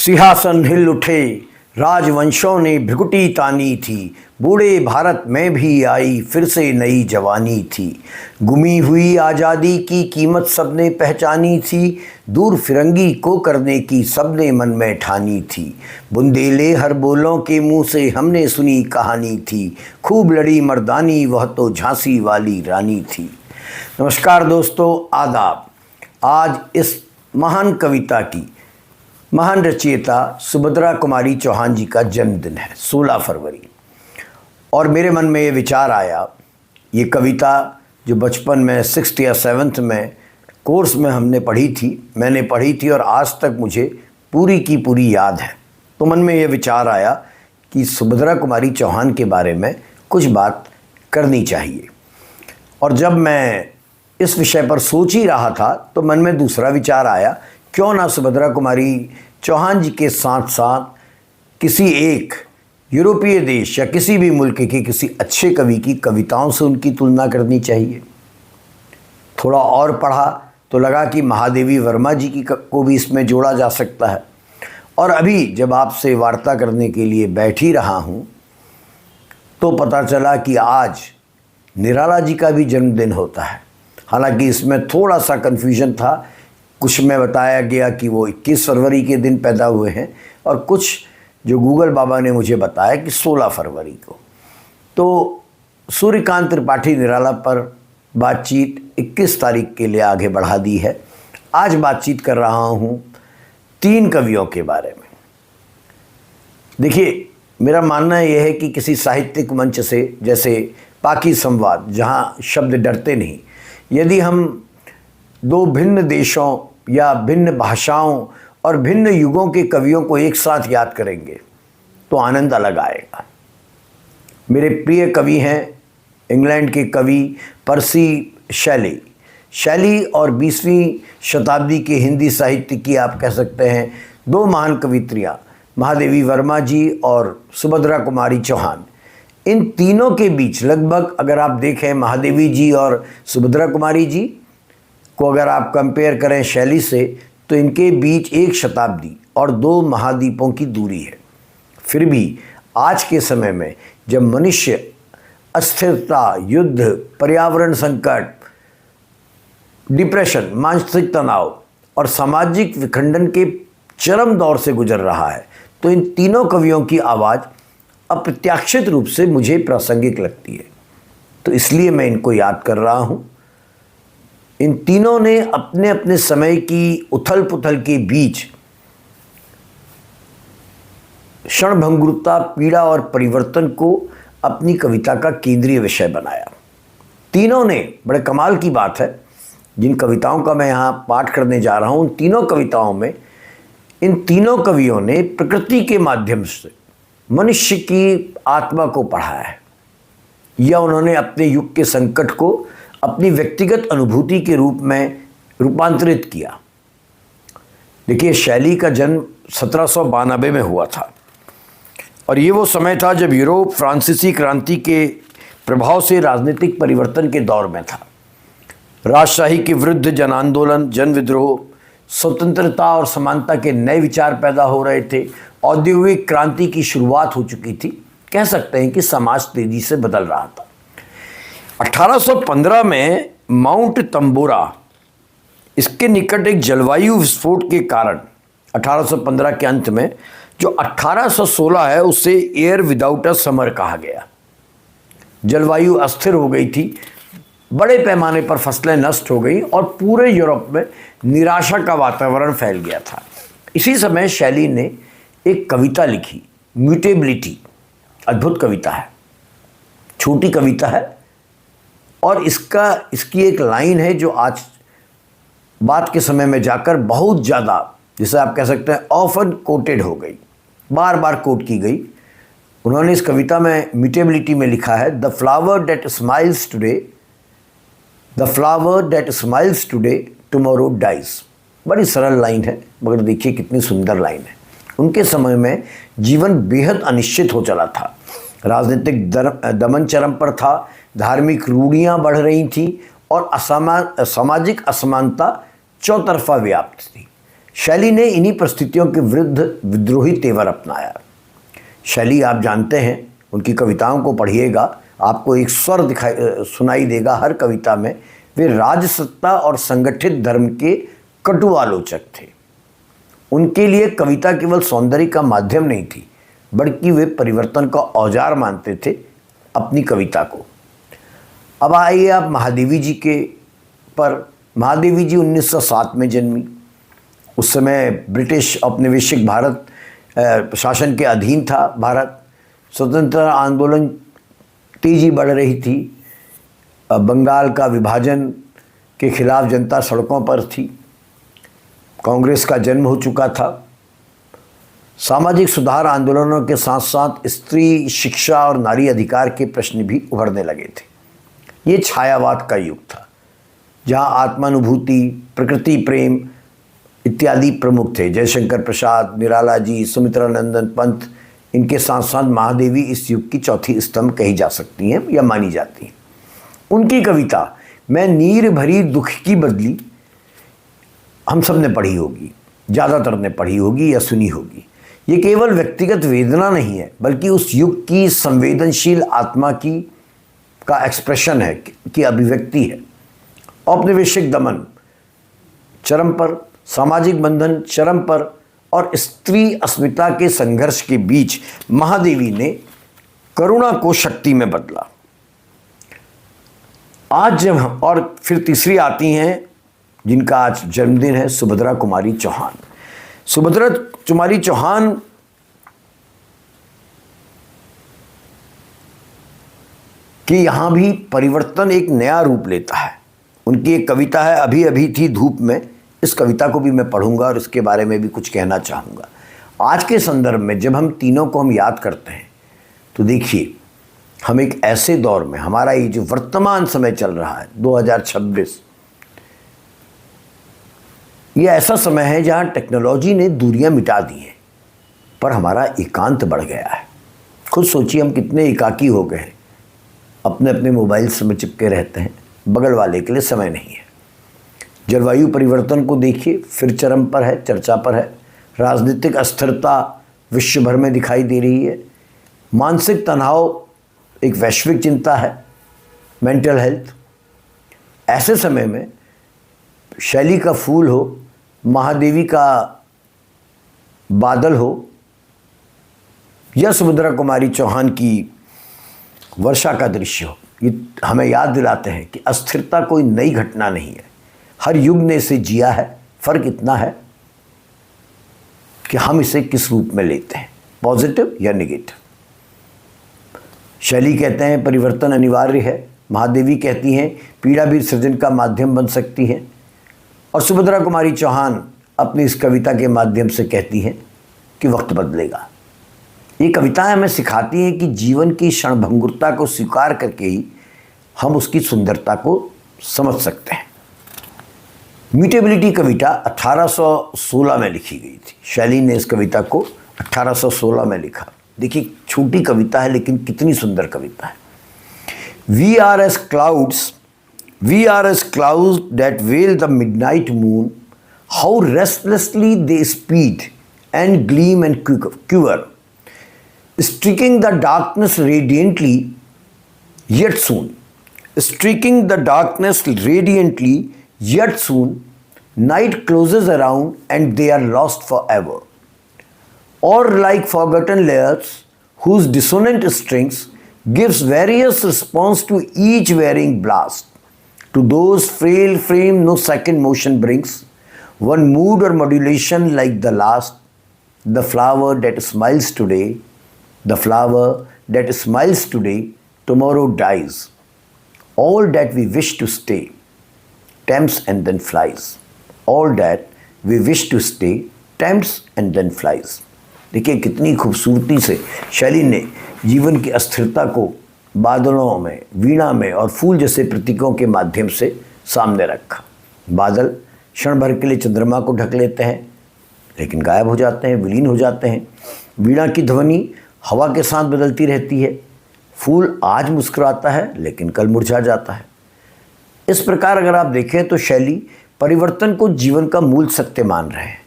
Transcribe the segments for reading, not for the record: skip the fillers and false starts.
सिंहासन हिल उठे, राजवंशों ने भ्रिकुटी तानी थी। बूढ़े भारत में भी आई फिर से नई जवानी थी। गुमी हुई आज़ादी की कीमत सबने पहचानी थी। दूर फिरंगी को करने की सबने मन में ठानी थी। बुंदेले हर बोलों के मुंह से हमने सुनी कहानी थी। खूब लड़ी मर्दानी वह तो झांसी वाली रानी थी। नमस्कार दोस्तों, आदाब। आज इस महान कविता की महान रचयिता सुभद्रा कुमारी चौहान जी का जन्मदिन है, 16 फरवरी। और मेरे मन में ये विचार आया, ये कविता जो बचपन में 6th या 7th में कोर्स में हमने पढ़ी थी, मैंने पढ़ी थी और आज तक मुझे पूरी की पूरी याद है। तो मन में ये विचार आया कि सुभद्रा कुमारी चौहान के बारे में कुछ बात करनी चाहिए। और जब मैं इस विषय पर सोच ही रहा था तो मन में दूसरा विचार आया, क्यों ना सुभद्रा कुमारी चौहान जी के साथ साथ किसी एक यूरोपीय देश या किसी भी मुल्क के किसी अच्छे कवि की कविताओं से उनकी तुलना करनी चाहिए। थोड़ा और पढ़ा तो लगा कि महादेवी वर्मा जी की को भी इसमें जोड़ा जा सकता है। और अभी जब आपसे वार्ता करने के लिए बैठ ही रहा हूँ तो पता चला कि आज निराला जी का भी जन्मदिन होता है। हालांकि इसमें थोड़ा सा कन्फ्यूजन था, कुछ में बताया गया कि वो 21 फरवरी के दिन पैदा हुए हैं और कुछ जो गूगल बाबा ने मुझे बताया कि 16 फरवरी को। तो सूर्यकांत त्रिपाठी निराला पर बातचीत 21 तारीख के लिए आगे बढ़ा दी है। आज बातचीत कर रहा हूँ 3 कवियों के बारे में। देखिए, मेरा मानना यह है कि किसी साहित्यिक मंच से, जैसे पाकी संवाद जहाँ शब्द डरते नहीं, यदि हम 2 भिन्न देशों या भिन्न भाषाओं और भिन्न युगों के कवियों को एक साथ याद करेंगे तो आनंद अलग आएगा। मेरे प्रिय कवि हैं इंग्लैंड के कवि पर्सी शैली और 20वीं शताब्दी के हिंदी साहित्य की आप कह सकते हैं 2 महान कवित्रियाँ, महादेवी वर्मा जी और सुभद्रा कुमारी चौहान। इन तीनों के बीच लगभग अगर आप देखें, महादेवी जी और सुभद्रा कुमारी जी को अगर आप कंपेयर करें शैली से, तो इनके बीच 1 शताब्दी और 2 महाद्वीपों की दूरी है। फिर भी आज के समय में जब मनुष्य अस्थिरता, युद्ध, पर्यावरण संकट, डिप्रेशन, मानसिक तनाव और सामाजिक विखंडन के चरम दौर से गुजर रहा है, तो इन तीनों कवियों की आवाज़ अप्रत्याशित रूप से मुझे प्रासंगिक लगती है। तो इसलिए मैं इनको याद कर रहा हूँ। इन तीनों ने अपने अपने समय की उथल पुथल के बीच क्षणभंगुरता, पीड़ा और परिवर्तन को अपनी कविता का केंद्रीय विषय बनाया। तीनों ने, बड़े कमाल की बात है, जिन कविताओं का मैं यहाँ पाठ करने जा रहा हूँ, उन तीनों कविताओं में इन तीनों कवियों ने प्रकृति के माध्यम से मनुष्य की आत्मा को पढ़ा है, या उन्होंने अपने युग के संकट को अपनी व्यक्तिगत अनुभूति के रूप में रूपांतरित किया। देखिए, शैली का जन्म 1792 में हुआ था और ये वो समय था जब यूरोप फ्रांसीसी क्रांति के प्रभाव से राजनीतिक परिवर्तन के दौर में था। राजशाही के विरुद्ध जन आंदोलन, जन विद्रोह, स्वतंत्रता और समानता के नए विचार पैदा हो रहे थे। औद्योगिक क्रांति की शुरुआत हो चुकी थी। कह सकते हैं कि समाज तेजी से बदल रहा था। 1815 में माउंट तंबोरा, इसके निकट एक जलवायु विस्फोट के कारण 1815 के अंत में जो 1816 है उसे एयर विदाउट अ समर कहा गया। जलवायु अस्थिर हो गई थी, बड़े पैमाने पर फसलें नष्ट हो गई और पूरे यूरोप में निराशा का वातावरण फैल गया था। इसी समय शैली ने एक कविता लिखी, म्यूटेबिलिटी। अद्भुत कविता है, छोटी कविता है और इसकी एक लाइन है जो आज बात के समय में जाकर बहुत ज़्यादा, जिसे आप कह सकते हैं ऑफन कोटेड हो गई, बार बार कोट की गई। उन्होंने इस कविता में म्यूटेबिलिटी में लिखा है, the flower that smiles today tomorrow dies. बड़ी सरल लाइन है, मगर देखिए कितनी सुंदर लाइन है। उनके समय में जीवन बेहद अनिश्चित हो चला था। राजनीतिक दमन चरम पर था, धार्मिक रूढ़ियाँ बढ़ रही थीं और सामाजिक असमानता चौतरफा व्याप्त थी। शैली ने इन्हीं परिस्थितियों के विरुद्ध विद्रोही तेवर अपनाया। शैली आप जानते हैं, उनकी कविताओं को पढ़िएगा, आपको एक स्वर सुनाई देगा हर कविता में। वे राजसत्ता और संगठित धर्म के कटु आलोचक थे। उनके लिए कविता केवल सौंदर्य का माध्यम नहीं थी, बल्कि वे परिवर्तन का औजार मानते थे अपनी कविता को। अब आइए आप महादेवी जी के पर। महादेवी जी 1907 में जन्मी। उस समय ब्रिटिश औपनिवेशिक भारत शासन के अधीन था भारत। स्वतंत्रता आंदोलन तेजी बढ़ रही थी। बंगाल का विभाजन के खिलाफ जनता सड़कों पर थी। कांग्रेस का जन्म हो चुका था। सामाजिक सुधार आंदोलनों के साथ साथ स्त्री शिक्षा और नारी अधिकार के प्रश्न भी उभरने लगे थे। ये छायावाद का युग था, जहाँ आत्मानुभूति, प्रकृति प्रेम इत्यादि प्रमुख थे। जयशंकर प्रसाद, निराला जी, सुमित्रानंदन पंत, इनके साथ साथ महादेवी इस युग की चौथी स्तंभ कही जा सकती हैं या मानी जाती हैं। उनकी कविता मैं नीर भरी दुख की बदली हम सब ने पढ़ी होगी, ज़्यादातर ने पढ़ी होगी या सुनी होगी। ये केवल व्यक्तिगत वेदना नहीं है, बल्कि उस युग की संवेदनशील आत्मा का एक्सप्रेशन है, की अभिव्यक्ति है। औपनिवेशिक दमन चरम पर, सामाजिक बंधन चरम पर और स्त्री अस्मिता के संघर्ष के बीच महादेवी ने करुणा को शक्ति में बदला। आज जब हम, और फिर तीसरी आती हैं जिनका आज जन्मदिन है, सुभद्रा कुमारी चौहान। सुभद्रा कुमारी चौहान कि यहाँ भी परिवर्तन एक नया रूप लेता है। उनकी एक कविता है, अभी अभी थी धूप में। इस कविता को भी मैं पढ़ूंगा और इसके बारे में भी कुछ कहना चाहूँगा। आज के संदर्भ में जब हम तीनों को हम याद करते हैं तो देखिए, हम एक ऐसे दौर में, हमारा ये जो वर्तमान समय चल रहा है 2026, ये ऐसा समय है जहाँ टेक्नोलॉजी ने दूरियां मिटा दी हैं, पर हमारा एकांत बढ़ गया है। खुद सोचिए हम कितने एकाकी हो गए हैं, अपने अपने मोबाइल में चिपके रहते हैं, बगल वाले के लिए समय नहीं है। जलवायु परिवर्तन को देखिए, फिर चरम पर है, चर्चा पर है। राजनीतिक अस्थिरता विश्व भर में दिखाई दे रही है। मानसिक तनाव एक वैश्विक चिंता है, मेंटल हेल्थ। ऐसे समय में शैली का फूल हो, महादेवी का बादल हो, या सुभद्रा कुमारी चौहान की वर्षा का दृश्य हो, ये हमें याद दिलाते हैं कि अस्थिरता कोई नई घटना नहीं है। हर युग ने इसे जिया है। फर्क इतना है कि हम इसे किस रूप में लेते हैं, पॉजिटिव या नेगेटिव। शैली कहते हैं परिवर्तन अनिवार्य है। महादेवी कहती हैं पीड़ा भी सृजन का माध्यम बन सकती है। और सुभद्रा कुमारी चौहान अपनी इस कविता के माध्यम से कहती हैं कि वक्त बदलेगा। ये कविताएं हमें सिखाती हैं कि जीवन की क्षणभंगुरता को स्वीकार करके ही हम उसकी सुंदरता को समझ सकते हैं। म्यूटेबिलिटी कविता 1816 में लिखी गई थी। शैली ने इस कविता को 1816 में लिखा। देखिए, छोटी कविता है लेकिन कितनी सुंदर कविता है। We are as clouds that veil the midnight moon, how restlessly they speed and gleam and quiver, streaking the darkness radiantly, yet soon, night closes around and they are lost forever. Or like forgotten lyres whose dissonant strings gives various response to each varying blast. To those frail frame no second motion brings, one mood or modulation like the last. The flower that smiles today, tomorrow dies. All that we wish to stay tempts and then flies. All that we wish to stay tempts and then flies. देखिए कितनी खूबसूरती से शैली ने जीवन की अस्थिरता को बादलों में, वीणा में और फूल जैसे प्रतीकों के माध्यम से सामने रखा। बादल क्षण भर के लिए चंद्रमा को ढक लेते हैं लेकिन गायब हो जाते हैं, विलीन हो जाते हैं। वीणा की ध्वनि हवा के साथ बदलती रहती है। फूल आज मुस्कुराता है लेकिन कल मुरझा जाता है। इस प्रकार अगर आप देखें तो शैली परिवर्तन को जीवन का मूल सत्य मान रहे हैं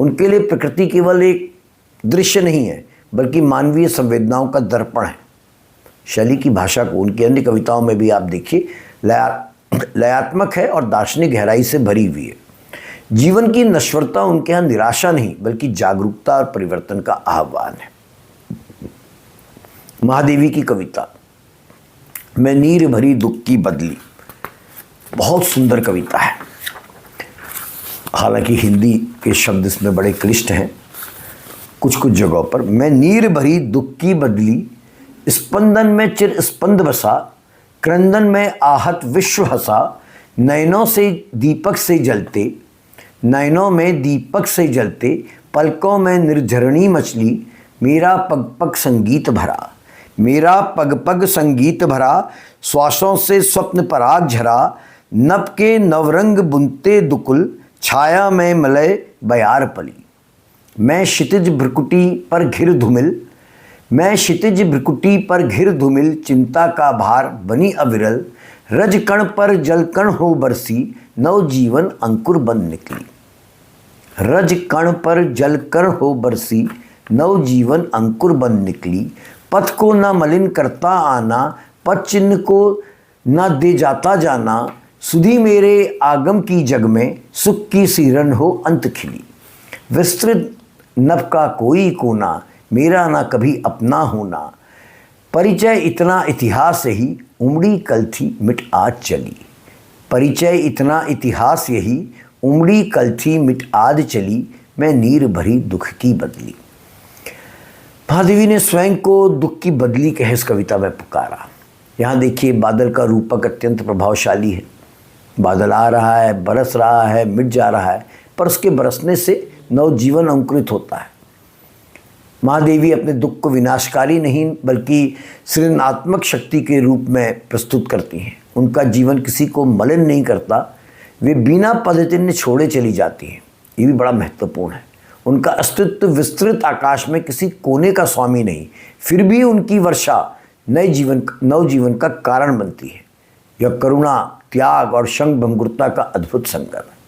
उनके लिए प्रकृति केवल एक दृश्य नहीं है बल्कि मानवीय संवेदनाओं का दर्पण है। शैली की भाषा को उनकी अन्य कविताओं में भी आप देखिए लयात्मक है और दार्शनिक गहराई से भरी हुई है। जीवन की नश्वरता उनके यहाँ निराशा नहीं बल्कि जागरूकता और परिवर्तन का आह्वान है। महादेवी की कविता मैं नीर भरी दुख की बदली, बहुत सुंदर कविता है। हालांकि हिंदी के शब्द इसमें बड़े क्लिष्ट हैं कुछ कुछ जगहों पर। मैं नीर भरी दुख की बदली, स्पंदन में चिर स्पंद बसा, क्रंदन में आहत विश्व हंसा, नयनों से दीपक से जलते, नयनों में दीपक से जलते, पलकों में निर्झरणी मछली, मेरा पग पग संगीत भरा, मेरा पग पग संगीत भरा, श्वासों से स्वप्न पराग झरा, नभ के नवरंग बुनते दुकुल, छाया में मलय बयार पली। मैं क्षितिज भ्रकुटी पर घिर धूमिल, मैं क्षितिज भ्रकुटी पर घिर धूमिल, चिंता का भार बनी अविरल, रज कण पर जल कण हो बरसी, नव जीवन अंकुर बन निकली। रज कण पर जल कण हो बरसी, नव जीवन अंकुर बन निकली। पथ को न मलिन करता आना, पथ चिन्ह को न दे जाता जाना, सुधी मेरे आगम की जग में, सुख की सिरन हो अंत खिली। विस्तृत नभ का कोई कोना, मेरा ना कभी अपना होना, परिचय इतना इतिहास यही, उमड़ी कल थी मिट आज चली। परिचय इतना इतिहास यही, उमड़ी कल थी मिट आज चली, मैं नीर भरी दुख की बदली। महादेवी ने स्वयं को दुख की बदली कह इस कविता में पुकारा। यहाँ देखिए बादल का रूपक अत्यंत प्रभावशाली है। बादल आ रहा है, बरस रहा है, मिट जा रहा है, पर उसके बरसने से नवजीवन अंकुरित होता है। महादेवी अपने दुख को विनाशकारी नहीं बल्कि सृजनात्मक शक्ति के रूप में प्रस्तुत करती हैं। उनका जीवन किसी को मलिन नहीं करता, वे बिना पदचिन्ह छोड़े चली जाती हैं। ये भी बड़ा महत्वपूर्ण है। उनका अस्तित्व विस्तृत आकाश में किसी कोने का स्वामी नहीं, फिर भी उनकी वर्षा नवजीवन का कारण बनती है। यह करुणा, त्याग और शंख भंगुरता का अद्भुत संगम है।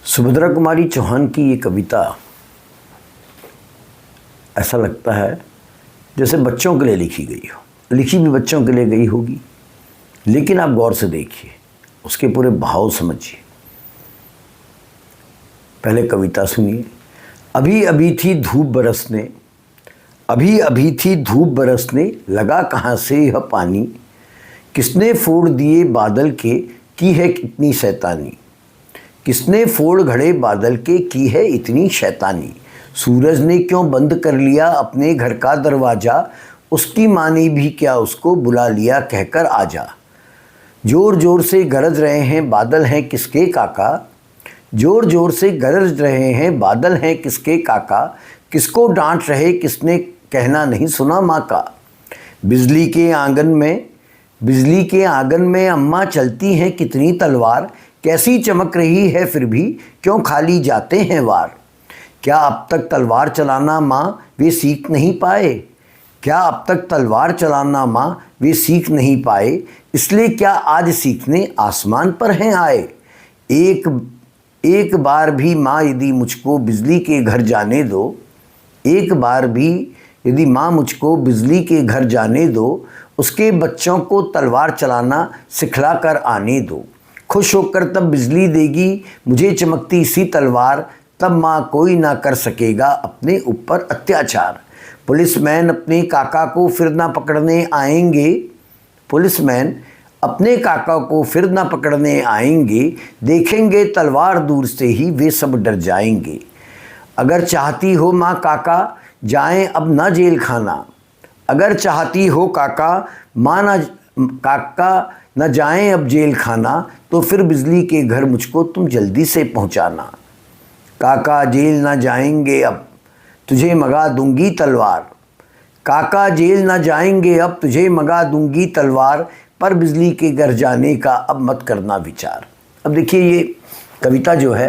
सुभद्रा कुमारी चौहान की ये कविता ऐसा लगता है जैसे बच्चों के लिए लिखी गई हो। लिखी भी बच्चों के लिए गई होगी, लेकिन आप गौर से देखिए, उसके पूरे भाव समझिए। पहले कविता सुनिए। अभी अभी थी धूप बरसने, अभी अभी थी धूप बरसने, लगा कहाँ से यह पानी, किसने फोड़ दिए बादल के, की है कितनी शैतानी, किसने फोड़ घड़े बादल के, की है इतनी शैतानी। सूरज ने क्यों बंद कर लिया अपने घर का दरवाज़ा, उसकी माँ ने भी क्या उसको बुला लिया कहकर आजा। जोर जोर से गरज रहे हैं बादल हैं किसके काका, जोर जोर से गरज रहे हैं बादल हैं किसके काका, किसको डांट रहे किसने कहना नहीं सुना माँ का। बिजली के आंगन में अम्मा चलती हैं कितनी तलवार, कैसी चमक रही है फिर भी क्यों खाली जाते हैं वार। क्या अब तक तलवार चलाना माँ वे सीख नहीं पाए, क्या अब तक तलवार चलाना माँ वे सीख नहीं पाए, इसलिए क्या आज सीखने आसमान पर हैं आए। एक बार भी माँ यदि मुझको बिजली के घर जाने दो, एक बार भी यदि माँ मुझको बिजली के घर जाने दो, उसके बच्चों को तलवार चलाना सिखला कर आने दो। खुश होकर तब बिजली देगी मुझे चमकती सी तलवार, तब माँ कोई ना कर सकेगा अपने ऊपर अत्याचार। पुलिसमैन अपने काका को फिर ना पकड़ने आएंगे, पुलिसमैन अपने काका को फिर ना पकड़ने आएंगे, देखेंगे तलवार दूर से ही वे सब डर जाएंगे। अगर चाहती हो माँ काका जाएं अब ना जेल खाना, अगर चाहती हो काका माँ ना काका न जाएं अब जेल खाना, तो फिर बिजली के घर मुझको तुम जल्दी से पहुँचाना। काका जेल ना जाएंगे अब तुझे मगा दूंगी तलवार, काका जेल ना जाएंगे अब तुझे मगा दूंगी तलवार, पर बिजली के घर जाने का अब मत करना विचार। अब देखिए ये कविता जो है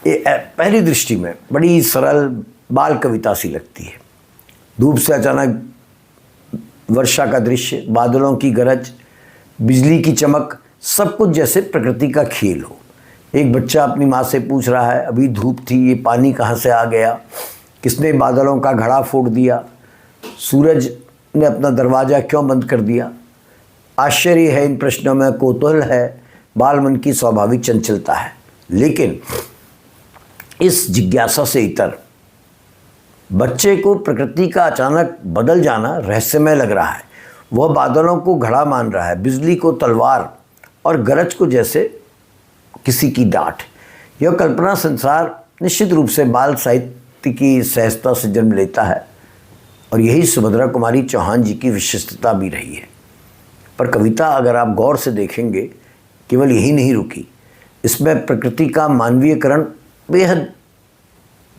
ये पहली दृष्टि में बड़ी सरल बाल कविता सी लगती है। धूप से अचानक वर्षा का दृश्य, बादलों की गरज, बिजली की चमक, सब कुछ जैसे प्रकृति का खेल हो। एक बच्चा अपनी माँ से पूछ रहा है, अभी धूप थी, ये पानी कहाँ से आ गया, किसने बादलों का घड़ा फोड़ दिया, सूरज ने अपना दरवाज़ा क्यों बंद कर दिया। आश्चर्य है इन प्रश्नों में, कौतूहल है, बाल मन की स्वाभाविक चंचलता है। लेकिन इस जिज्ञासा से इतर बच्चे को प्रकृति का अचानक बदल जाना रहस्यमय लग रहा है। वह बादलों को घड़ा मान रहा है, बिजली को तलवार और गरज को जैसे किसी की डांट। यह कल्पना संसार निश्चित रूप से बाल साहित्य की सहजता से जन्म लेता है और यही सुभद्रा कुमारी चौहान जी की विशिष्टता भी रही है। पर कविता अगर आप गौर से देखेंगे, केवल यही नहीं रुकी, इसमें प्रकृति का मानवीयकरण बेहद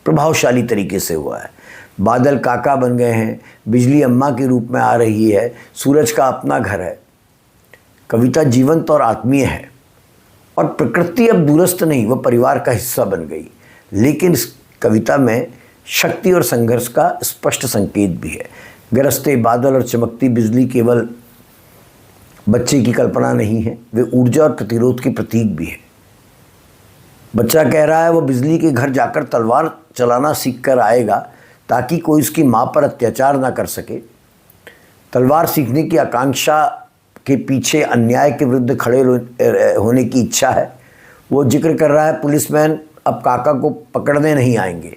प्रभावशाली तरीके से हुआ है। बादल काका बन गए हैं, बिजली अम्मा के रूप में आ रही है, सूरज का अपना घर है। कविता जीवंत और आत्मीय है और प्रकृति अब दूरस्थ नहीं, वह परिवार का हिस्सा बन गई। लेकिन इस कविता में शक्ति और संघर्ष का स्पष्ट संकेत भी है। गरजते बादल और चमकती बिजली केवल बच्चे की कल्पना नहीं है, वे ऊर्जा और प्रतिरोध के प्रतीक भी है। बच्चा कह रहा है वो बिजली के घर जाकर तलवार चलाना सीख कर आएगा ताकि कोई उसकी माँ पर अत्याचार ना कर सके। तलवार सीखने की आकांक्षा के पीछे अन्याय के विरुद्ध खड़े होने की इच्छा है। वो जिक्र कर रहा है पुलिसमैन अब काका को पकड़ने नहीं आएंगे।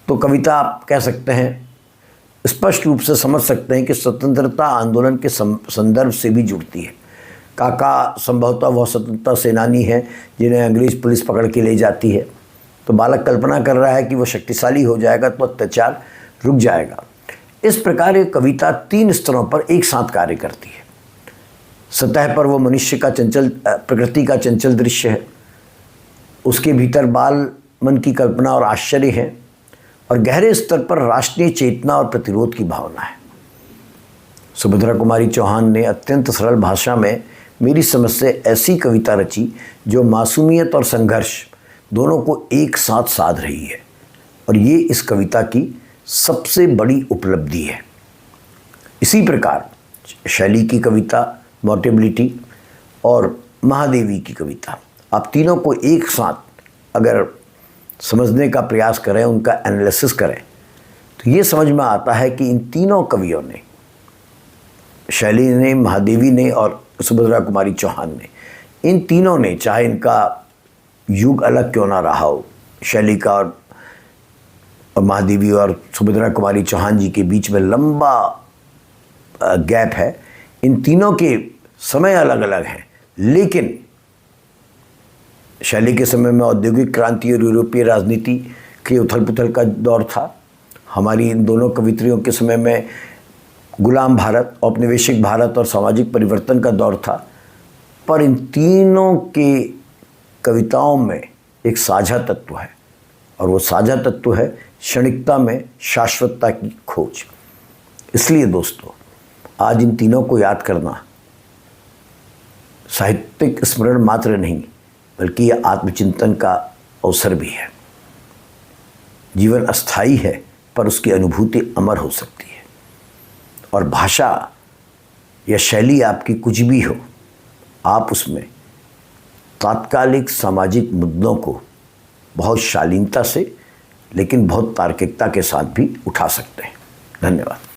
तो कविता आप कह सकते हैं, स्पष्ट रूप से समझ सकते हैं कि स्वतंत्रता आंदोलन के संदर्भ से भी जुड़ती है। काका संभवतः वह स्वतंत्रता सेनानी है जिन्हें अंग्रेज पुलिस पकड़ के ले जाती है। तो बालक कल्पना कर रहा है कि वह शक्तिशाली हो जाएगा तो अत्याचार रुक जाएगा। इस प्रकार ये कविता 3 स्तरों पर एक साथ कार्य करती है। सतह पर वो मनुष्य का चंचल, प्रकृति का चंचल दृश्य है, उसके भीतर बाल मन की कल्पना और आश्चर्य है, और गहरे स्तर पर राष्ट्रीय चेतना और प्रतिरोध की भावना है। सुभद्रा कुमारी चौहान ने अत्यंत सरल भाषा में मेरी समझ से ऐसी कविता रची जो मासूमियत और संघर्ष दोनों को एक साथ साध रही है, और ये इस कविता की सबसे बड़ी उपलब्धि है। इसी प्रकार शैली की कविता मोर्टेबिलिटी और महादेवी की कविता, आप तीनों को एक साथ अगर समझने का प्रयास करें, उनका एनालिसिस करें, तो ये समझ में आता है कि इन तीनों कवियों ने, शैली ने, महादेवी ने और सुभद्रा कुमारी चौहान ने, इन तीनों ने, चाहे इनका युग अलग क्यों ना रहा हो, शैली का और महादेवी और सुभद्रा कुमारी चौहान जी के बीच में लंबा गैप है, इन तीनों के समय अलग अलग हैं। लेकिन शैली के समय में औद्योगिक क्रांति और यूरोपीय राजनीति के उथल पुथल का दौर था। हमारी इन दोनों कवित्रियों के समय में गुलाम भारत, औपनिवेशिक भारत और सामाजिक परिवर्तन का दौर था। पर इन तीनों के कविताओं में एक साझा तत्व है, और वो साझा तत्व है क्षणिकता में शाश्वतता की खोज। इसलिए दोस्तों, आज इन तीनों को याद करना साहित्यिक स्मरण मात्र नहीं, बल्कि यह आत्मचिंतन का अवसर भी है। जीवन अस्थायी है, पर उसकी अनुभूति अमर हो सकती है। और भाषा या शैली आपकी कुछ भी हो, आप उसमें तात्कालिक सामाजिक मुद्दों को बहुत शालीनता से, लेकिन बहुत तार्किकता के साथ भी उठा सकते हैं। धन्यवाद।